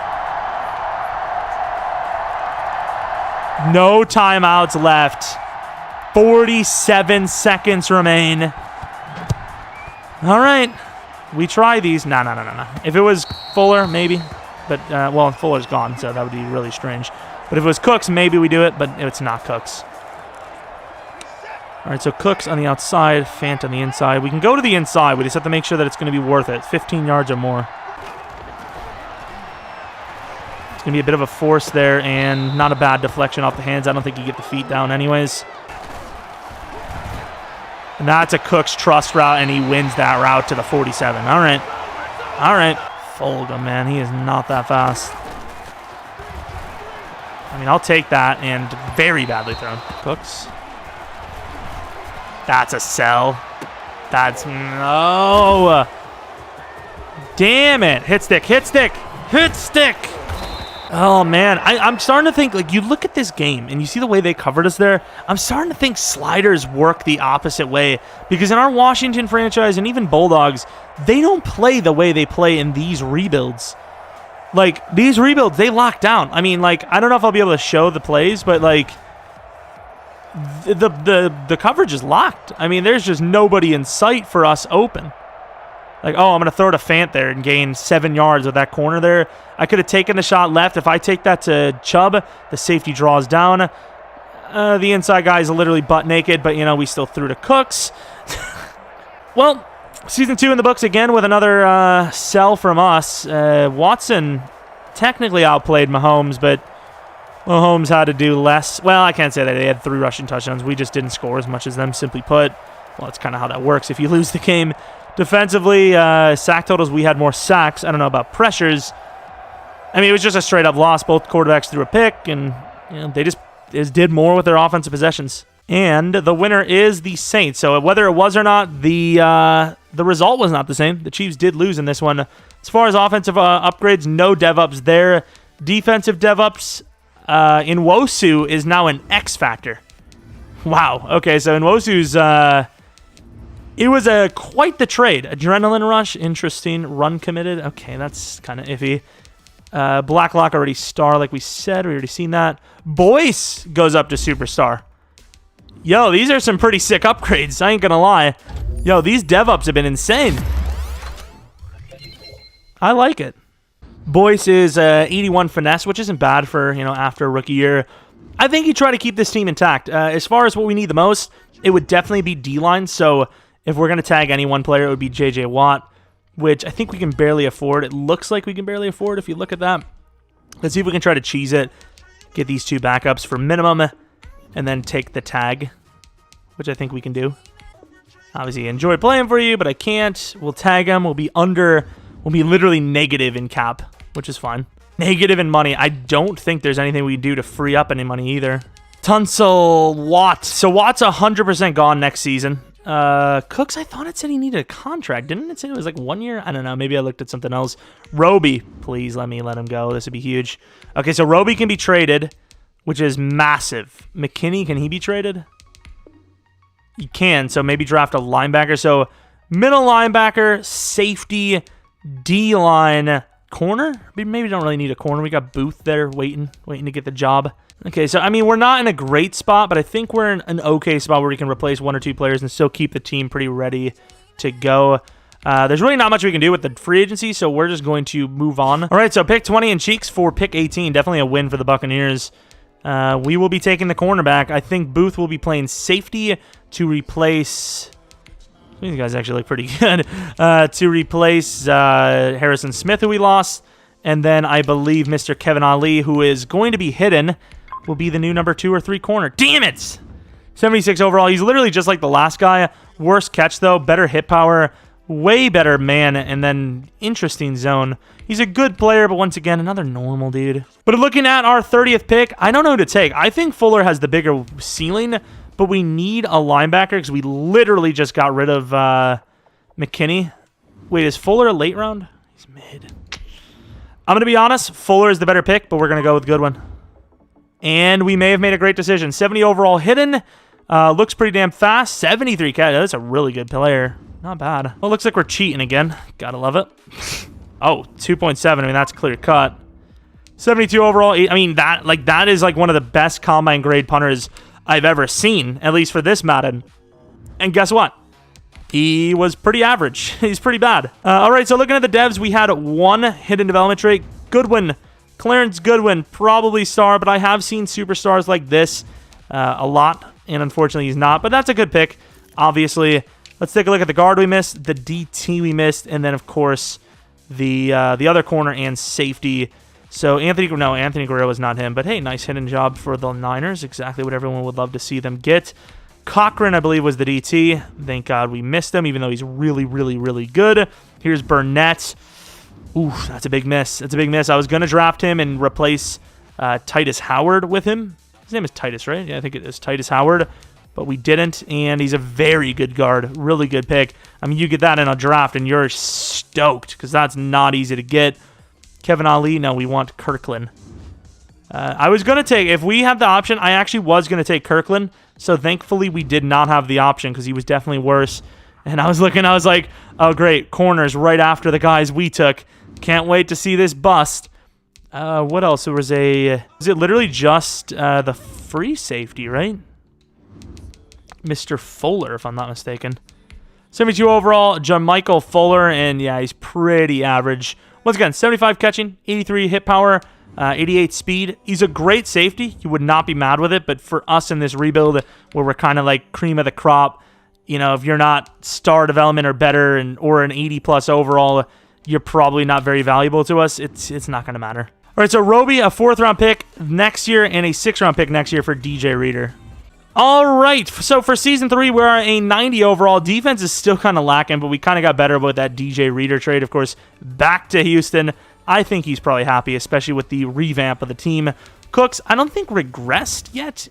[SPEAKER 1] No timeouts left. 47 seconds remain. All right. We try these. No. If it was Fuller, maybe. But, well, Fuller's gone, so that would be really strange. But if it was Cooks, maybe we do it, but it's not Cooks. All right, so Cooks on the outside, Fant on the inside. We can go to the inside. We just have to make sure that it's going to be worth it. 15 yards or more. It's going to be a bit of a force there and not a bad deflection off the hands. I don't think you get the feet down anyways. And that's a Cooks trust route, and he wins that route to the 47. All right. All right. Fulgham, man. He is not that fast. I mean, I'll take that, and very badly thrown. Cooks. That's a sell. That's no. Damn it. Hit stick, hit stick, hit stick. Oh, man. I'm starting to think, like, you look at this game and you see the way they covered us there. I'm starting to think sliders work the opposite way because in our Washington franchise and even Bulldogs, they don't play the way they play in these rebuilds. Like, these rebuilds, they lock down. I mean, like, I don't know if I'll be able to show the plays, but, like, the coverage is locked. I mean, there's just nobody in sight for us open. Like, oh, I'm going to throw it to Fant there and gain 7 yards with that corner there. I could have taken the shot left. If I take that to Chubb, the safety draws down. The inside guy is literally butt naked, but, you know, we still threw to Cooks. Well, Season 2 in the books again with another sell from us. Watson technically outplayed Mahomes, but Mahomes had to do less. Well, I can't say that. They had 3 rushing touchdowns. We just didn't score as much as them, simply put. Well, that's kind of how that works if you lose the game. Defensively, sack totals, we had more sacks. I don't know about pressures. I mean, it was just a straight-up loss. Both quarterbacks threw a pick, and you know, they just did more with their offensive possessions. And the winner is the Saints. So whether it was or not, the result was not the same. The Chiefs did lose in this one. As far as offensive upgrades, no dev-ups there. Defensive dev-ups, Nwosu is now an X factor. Wow. Okay, so Nwosu's... it was quite the trade. Adrenaline rush, interesting. Run committed. Okay, that's kind of iffy. Blacklock already star, like we said. We already seen that. Boyce goes up to superstar. Yo, these are some pretty sick upgrades. I ain't gonna lie. Yo, these dev-ups have been insane. I like it. Boyce is 81 finesse, which isn't bad for, you know, after a rookie year. I think you try to keep this team intact. As far as what we need the most, it would definitely be D-line. So if we're going to tag any one player, it would be J.J. Watt, which I think we can barely afford. It looks like we can barely afford if you look at that. Let's see if we can try to cheese it, get these 2 backups for minimum, and then take the tag, which I think we can do. Obviously, I enjoy playing for you, but I can't. We'll tag him. We'll be literally negative in cap, which is fine. Negative in money. I don't think there's anything we can do to free up any money either. Tunsil, Watt. So Watt's 100% gone next season. Cooks, I thought it said he needed a contract. Didn't it say it was like 1 year? I don't know. Maybe I looked at something else. Roby, please let him go. This would be huge. Okay, so Roby can be traded, which is massive. McKinney, can he be traded? He can, so maybe draft a linebacker. So middle linebacker, safety, D-line, corner? Maybe don't really need a corner. We got Booth there waiting to get the job. Okay, so, I mean, we're not in a great spot, but I think we're in an okay spot where we can replace 1 or 2 players and still keep the team pretty ready to go. There's really not much we can do with the free agency, so we're just going to move on. All right, so pick 20 and Cheeks for pick 18. Definitely a win for the Buccaneers. We will be taking the cornerback. I think Booth will be playing safety to replace... These guys actually look pretty good. To replace Harrison Smith, who we lost. And then I believe Mr. Kevin Ali, who is going to be hidden, will be the new number 2 or 3 corner. Damn it! 76 overall. He's literally just like the last guy. Worst catch, though. Better hit power. Way better man. And then interesting zone. He's a good player, but once again, another normal dude. But looking at our 30th pick, I don't know who to take. I think Fuller has the bigger ceiling, but we need a linebacker because we literally just got rid of McKinney. Wait, is Fuller a late round? He's mid. I'm going to be honest. Fuller is the better pick, but we're going to go with Goodwin. And we may have made a great decision. 70 overall hidden. Looks pretty damn fast. 73 catch. That's a really good player. Not bad. Well, looks like we're cheating again. Gotta love it. Oh, 2.7. I mean, that's clear cut. 72 overall. I mean, that is like one of the best combine grade punters I've ever seen, at least for this Madden. And guess what? He was pretty average. He's pretty bad. All right, so looking at the devs, we had one hidden development trait. Goodwin. Clarence Goodwin, probably star, but I have seen superstars like this a lot, and unfortunately he's not. But that's a good pick, obviously. Let's take a look at the guard we missed, the DT we missed, and then, of course, the other corner and safety. So Anthony Guerrero was not him. But, hey, nice hidden job for the Niners. Exactly what everyone would love to see them get. Cochran, I believe, was the DT. Thank God we missed him, even though he's really, really, really good. Here's Burnett. Ooh, that's a big miss. That's a big miss. I was going to draft him and replace Titus Howard with him. His name is Titus, right? Yeah, I think it is Titus Howard. But we didn't, and he's a very good guard. Really good pick. I mean, you get that in a draft, and you're stoked, because that's not easy to get. Kevin Ali, no, we want Kirkland. I was going to take, if we had the option, I actually was going to take Kirkland, so thankfully we did not have the option, because he was definitely worse. And I was looking, I was like, oh, great, corners right after the guys we took. Can't wait to see this bust. What else? Is it literally just the free safety, right? Mr. Fuller, if I'm not mistaken. 72 overall, Jeromepkr Fuller, and yeah, he's pretty average. Once again, 75 catching, 83 hit power, 88 speed. He's a great safety. You would not be mad with it, but for us in this rebuild, where we're kind of like cream of the crop, you know, if you're not star development or better, or an 80-plus overall, you're probably not very valuable to us. It's not going to matter. All right, so Roby, a 4th-round pick next year, and a 6th-round pick next year for DJ Reader. All right, so for Season 3, we're a 90 overall. Defense is still kind of lacking, but we kind of got better with that DJ Reader trade. Of course, back to Houston. I think he's probably happy, especially with the revamp of the team. Cooks, I don't think regressed yet.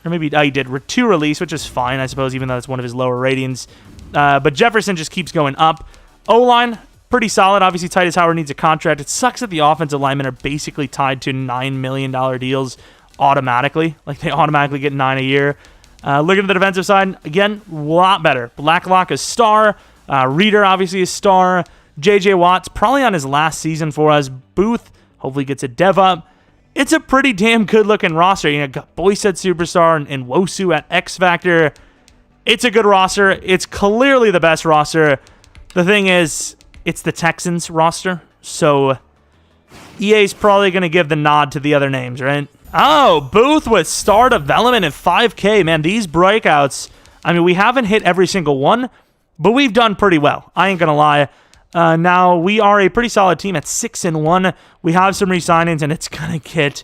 [SPEAKER 1] Or maybe he did. 2 release, which is fine, I suppose, even though it's one of his lower ratings. But Jefferson just keeps going up. O-line, pretty solid. Obviously, Titus Howard needs a contract. It sucks that the offensive linemen are basically tied to $9 million deals automatically. Like, they automatically get 9 a year. Looking at the defensive side, again, a lot better. Blacklock is star. Reader, obviously, is star. J.J. Watt's probably on his last season for us. Booth hopefully gets a dev up. It's a pretty damn good-looking roster. You know, got Boyset Superstar and Wosu at X Factor. It's a good roster. It's clearly the best roster. The thing is, it's the Texans roster, so EA's probably going to give the nod to the other names, right? Oh, Booth with star development at 5K. Man, these breakouts, I mean, we haven't hit every single one, but we've done pretty well. I ain't going to lie. Now, we are a pretty solid team at 6-1. We have some re-signings, and it's going to get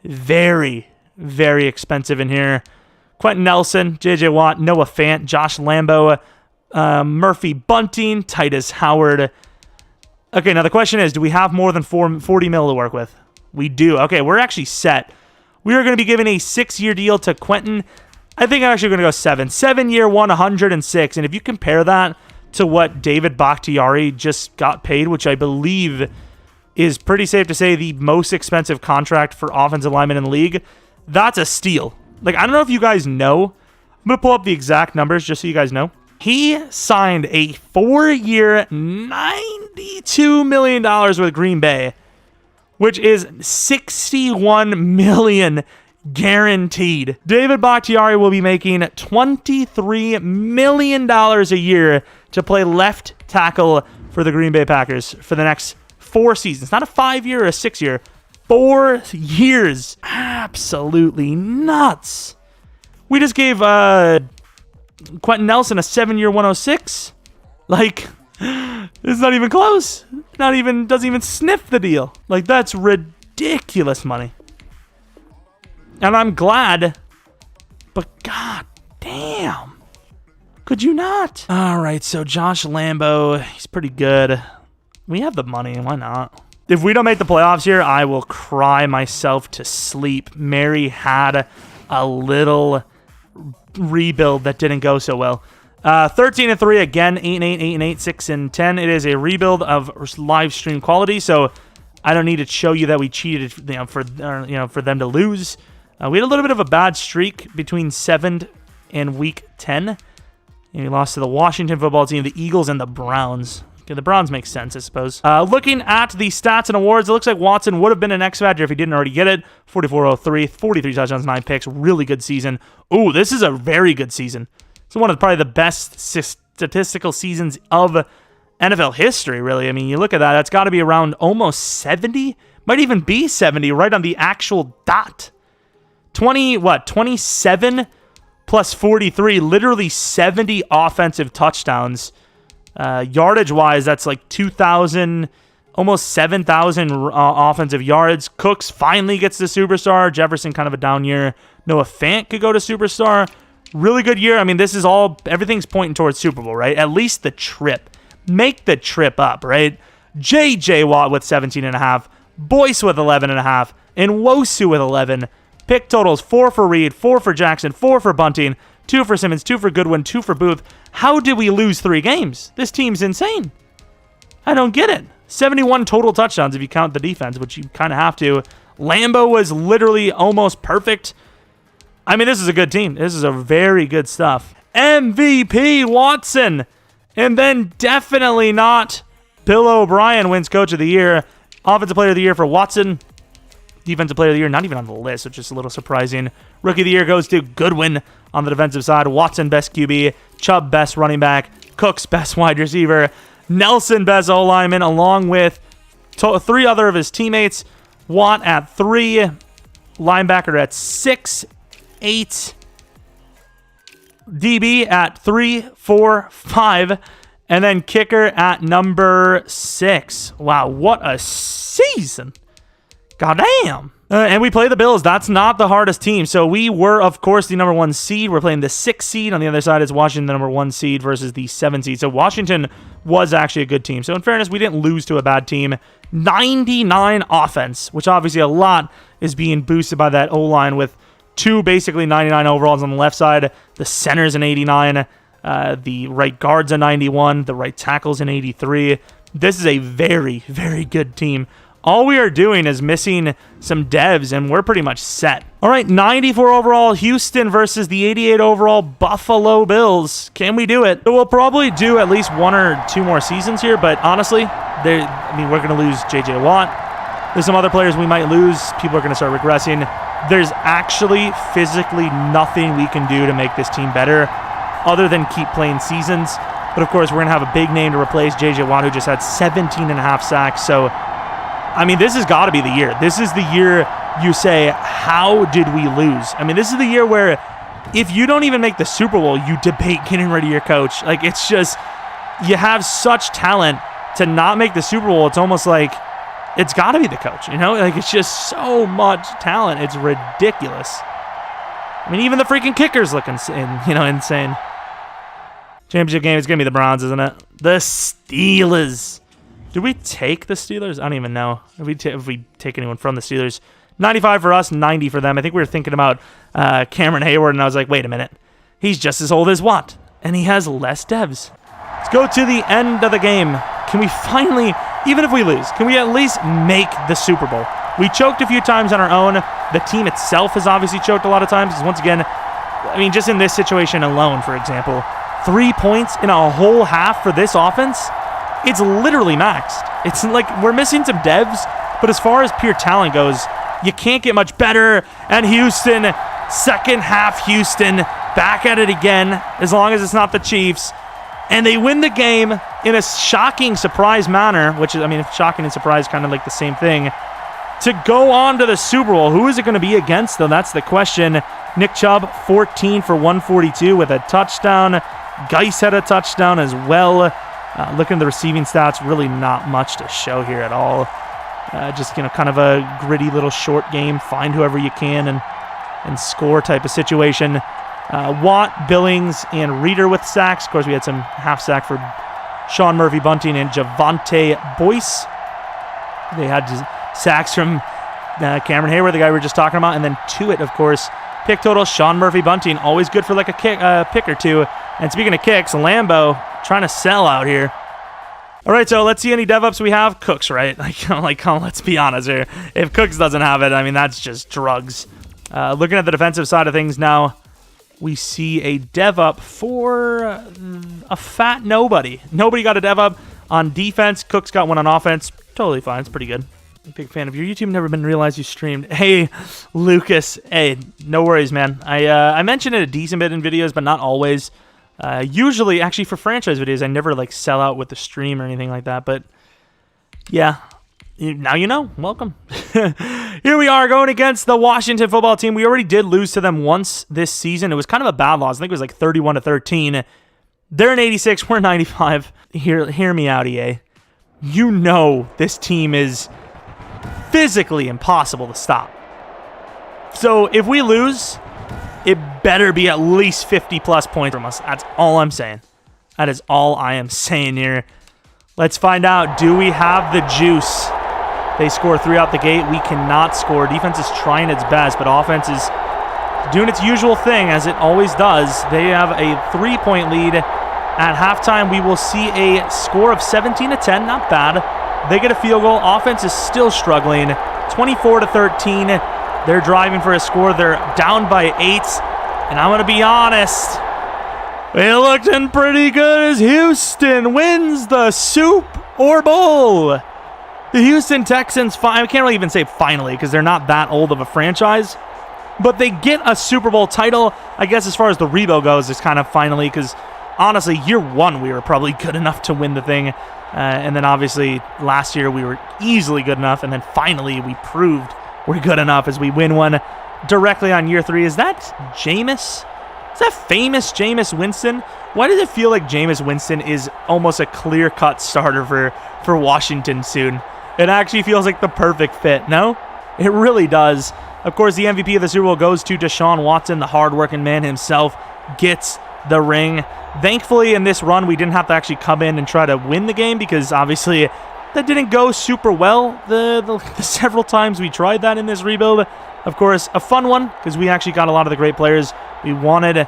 [SPEAKER 1] very, very expensive in here. Quentin Nelson, J.J. Watt, Noah Fant, Josh Lambo, Murphy Bunting, Titus Howard. Okay, now the question is, do we have more than 40 mil to work with? We do. Okay, we're actually set. We are going to be giving a 6-year deal to Quentin. I think I'm actually going to go 7. 7-year, 106. And if you compare that to what David Bakhtiari just got paid, which I believe is pretty safe to say the most expensive contract for offensive linemen in the league, that's a steal. Like, I don't know if you guys know. I'm going to pull up the exact numbers just so you guys know. He signed a 4-year, $92 million with Green Bay, which is $61 million guaranteed. David Bakhtiari will be making $23 million a year to play left tackle for the Green Bay Packers for the next 4 seasons. Not a 5-year or a 6-year. 4 years. Absolutely nuts. We just gave Quentin Nelson a 7-year 106. Like, it's not even close. Doesn't even sniff the deal. Like, that's ridiculous money. And I'm glad, but god damn. Could you not? All right, so Josh Lambo, he's pretty good. We have the money, why not? If we don't make the playoffs here, I will cry myself to sleep. Mary had a little rebuild that didn't go so well. 13-3 again, 8-8, 8-8, 6-10. It is a rebuild of live stream quality, so I don't need to show you that we cheated, for them to lose. We had a little bit of a bad streak between 7th and week 10. And we lost to the Washington football team, the Eagles, and the Browns. Okay, the Browns make sense, I suppose. Looking at the stats and awards, it looks like Watson would have been an X Factor if he didn't already get it. 44-03, 43 touchdowns, 9 picks. Really good season. Ooh, this is a very good season. It's one of probably the best statistical seasons of NFL history, really. I mean, you look at that, that's got to be around almost 70. Might even be 70 right on the actual dot. 27 plus 43, literally 70 offensive touchdowns. Yardage-wise, that's like 2,000, almost 7,000 offensive yards. Cooks finally gets the superstar. Jefferson, kind of a down year. Noah Fant could go to superstar. Really good year. I mean, this is all, everything's pointing towards Super Bowl, right? At least the trip. Make the trip up, right? J.J. Watt with 17.5, Boyce with 11.5, and Nwosu with 11. Pick totals 4 for Reed, 4 for Jackson, 4 for Bunting, 2 for Simmons, 2 for Goodwin, 2 for Booth. How did we lose 3 games? This team's insane. I don't get it. 71 total touchdowns if you count the defense, which you kind of have to. Lambo was literally almost perfect. I mean, this is a good team. This is a very good stuff. MVP Watson. And then definitely not Bill O'Brien wins Coach of the Year. Offensive Player of the Year for Watson. Defensive Player of the Year, not even on the list, which is a little surprising. Rookie of the Year goes to Goodwin on the defensive side. Watson, best QB. Chubb, best running back. Cooks, best wide receiver. Nelson, best O-lineman, along with 3 other of his teammates. Watt at 3. Linebacker at 6. 8. DB at 3, 4, 5. And then kicker at number 6. Wow, what a season. Goddamn. And we play the Bills. That's not the hardest team. So we were, of course, the number 1 seed. We're playing the 6th seed. On the other side is Washington, the number 1 seed, versus the 7th seed. So Washington was actually a good team. So in fairness, we didn't lose to a bad team. 99 offense, which obviously a lot is being boosted by that O-line with 2 basically 99 overalls on the left side. The center's an 89. The right guard's a 91. The right tackle's an 83. This is a very, very good team. All we are doing is missing some devs, and we're pretty much set. All right, 94 overall Houston versus the 88 overall Buffalo Bills. Can we do it? So we'll probably do at least 1 or 2 more seasons here, but honestly, we're going to lose J.J. Watt. There's some other players we might lose. People are going to start regressing. There's actually physically nothing we can do to make this team better other than keep playing seasons. But of course, we're going to have a big name to replace J.J. Watt, who just had 17.5 sacks. So, I mean, this has got to be the year. This is the year you say, how did we lose? I mean, this is the year where if you don't even make the Super Bowl, you debate getting rid of your coach. Like, it's just, you have such talent to not make the Super Bowl. It's almost like it's got to be the coach, you know? Like, it's just so much talent. It's ridiculous. I mean, even the freaking kicker's looking insane. Championship game is going to be the Browns, isn't it? The Steelers. Did we take the Steelers? I don't even know if we take anyone from the Steelers. 95 for us, 90 for them. I think we were thinking about Cameron Hayward, and I was like, wait a minute. He's just as old as Watt, and he has less devs. Let's go to the end of the game. Can we finally, even if we lose, can we at least make the Super Bowl? We choked a few times on our own. The team itself has obviously choked a lot of times. Because once again, I mean, just in this situation alone, for example, 3 points in a whole half for this offense, it's literally maxed. It's like we're missing some devs, but as far as pure talent goes, you can't get much better. And Houston, second half Houston, back at it again, as long as it's not the Chiefs. And they win the game in a shocking surprise manner, which is, I mean, shocking and surprise kind of like the same thing, to go on to the Super Bowl. Who is it going to be against, though? That's the question. Nick Chubb, 14 for 142 with a touchdown. Geis had a touchdown as well. Looking at the receiving stats, really not much to show here at all. Just, kind of a gritty little short game. Find whoever you can and score type of situation. Watt, Billings, and Reeder with sacks. Of course, we had some half sack for Sean Murphy Bunting and Javonte Boyce. They had sacks from Cameron Hayward, the guy we were just talking about, and then Tuitt, of course. Pick total, Sean Murphy Bunting, always good for like a pick or two. And speaking of kicks, Lambo trying to sell out here. All right, so let's see any dev ups we have. Cooks, right? Let's be honest here. If Cooks doesn't have it, I mean, that's just drugs. Looking at the defensive side of things now, we see a dev up for a fat nobody. Nobody got a dev up on defense. Cook's got one on offense. Totally fine. It's pretty good. Big fan of your YouTube. Never been realized you streamed. Hey, Lucas. Hey, no worries, man. I mention it a decent bit in videos, but not always. Usually, actually, for franchise videos, I never like sell out with the stream or anything like that. But yeah, now you know. Welcome. Here we are going against the Washington football team. We already did lose to them once this season. It was kind of a bad loss. I think it was like 31-13. They're in 86. We're 95. Hear me out, EA. You know this team is physically impossible to stop. So if we lose, it better be at least 50-plus points from us. That's all I'm saying. That is all I am saying here. Let's find out. Do we have the juice? They score 3 out the gate. We cannot score. Defense is trying its best, but offense is doing its usual thing, as it always does. They have a 3-point lead. At halftime, we will see a score of 17-10. Not bad. They get a field goal. Offense is still struggling. 24-13. They're driving for a score. They're down by 8. And I'm going to be honest, it looking pretty good as Houston wins the Soup or Bowl. The Houston Texans, I can't really even say finally because they're not that old of a franchise, but they get a Super Bowl title. I guess as far as the rebuild goes, it's kind of finally, because honestly, year 1 we were probably good enough to win the thing. And then obviously last year we were easily good enough, and then finally we proved we're good enough as we win one directly on year 3. Is that Jameis? Is that famous Jameis Winston? Why does it feel like Jameis Winston is almost a clear-cut starter for Washington soon? It actually feels like the perfect fit, no? It really does. Of course, the MVP of the Super Bowl goes to Deshaun Watson, the hard-working man himself, gets the ring. Thankfully, in this run, we didn't have to actually come in and try to win the game because, obviously, that didn't go super well the several times we tried that in this rebuild. Of course, a fun one because we actually got a lot of the great players we wanted.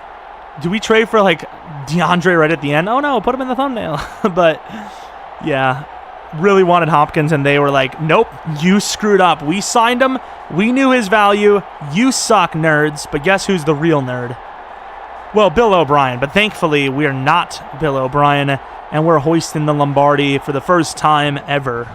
[SPEAKER 1] Do we trade for, like, DeAndre right at the end? Oh, no, put him in the thumbnail. But, yeah, really wanted Hopkins, and they were like, nope, you screwed up. We signed him. We knew his value. You suck, nerds. But guess who's the real nerd? Well, Bill O'Brien. But thankfully, we are not Bill O'Brien, and we're hoisting the Lombardi for the first time ever.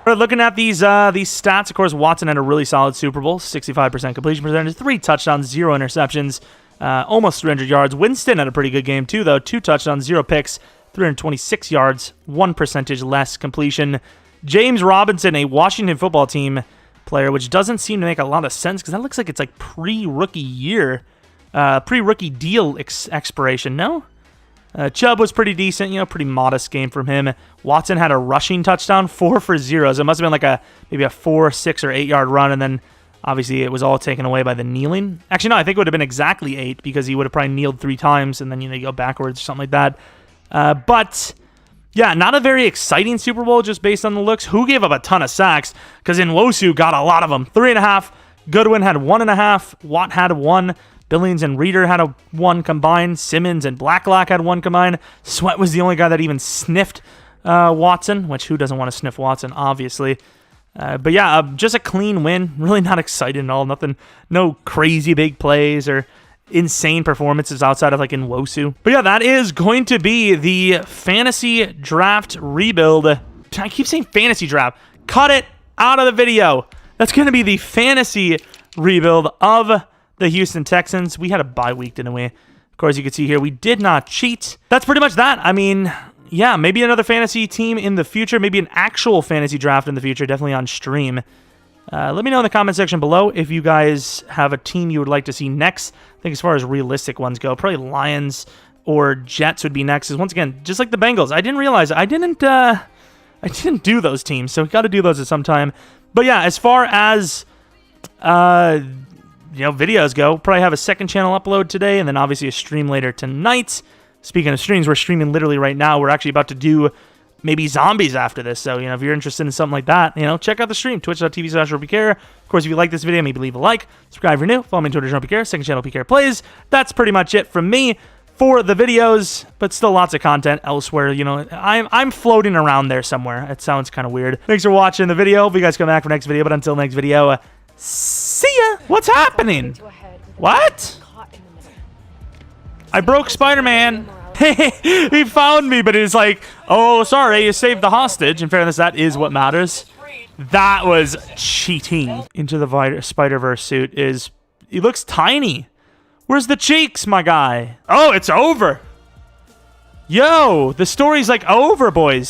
[SPEAKER 1] We're looking at these stats. Of course, Watson had a really solid Super Bowl, 65% completion percentage, 3 touchdowns, 0 interceptions, almost 300 yards. Winston had a pretty good game too, though. 2 touchdowns, 0 picks, 326 yards, 1% less completion. James Robinson, a Washington football team player, which doesn't seem to make a lot of sense because that looks like it's like pre-rookie year, pre-rookie deal expiration, no? Chubb was pretty decent, pretty modest game from him. Watson had a rushing touchdown, 4 for 0. So it must have been like maybe a 4, 6, or 8-yard run, and then obviously it was all taken away by the kneeling. Actually, no, I think it would have been exactly 8 because he would have probably kneeled 3 times, and then you go backwards or something like that. But yeah, not a very exciting Super Bowl just based on the looks. Who gave up a ton of sacks? Because Nwosu got a lot of them. 3.5. Goodwin had 1.5. Watt had 1. Billings and Reeder had 1 combined. Simmons and Blacklock had 1 combined. Sweat was the only guy that even sniffed Watson, which who doesn't want to sniff Watson, obviously. But yeah, just a clean win. Really not excited at all. Nothing, no crazy big plays or insane performances outside of like Nwosu. But yeah, that is going to be the fantasy draft rebuild. I keep saying fantasy draft. Cut it out of the video. That's going to be the fantasy rebuild of the Houston Texans. We had a bye week, didn't we? Of course, you can see here we did not cheat. That's pretty much that. I mean, yeah, maybe another fantasy team in the future. Maybe an actual fantasy draft in the future. Definitely on stream. Let me know in the comment section below if you guys have a team you would like to see next. I think as far as realistic ones go, probably Lions or Jets would be next. Because once again, just like the Bengals, I didn't realize I didn't do those teams, so we got to do those at some time. But yeah, as far as videos go, probably have a second channel upload today, and then obviously a stream later tonight. Speaking of streams, we're streaming literally right now. We're actually about to do maybe zombies after this. So, if you're interested in something like that, check out the stream, twitch.tv/Jeromepkr. Of course, if you like this video, maybe leave a like, subscribe if you're new, follow me on Twitter, Jeromepkr, second channel, PKR Plays. That's pretty much it from me for the videos, but still lots of content elsewhere. I'm floating around there somewhere. It sounds kind of weird. Thanks for watching the video. Hope you guys come back for next video, but until next video, See ya. What's happening? What? I broke Spider-Man. He found me, but he's like, oh, sorry, you saved the hostage. In fairness, that is what matters. That was cheating. Into the Spider-Verse suit is... He looks tiny. Where's the cheeks, my guy? Oh, it's over. Yo, the story's like over, boys.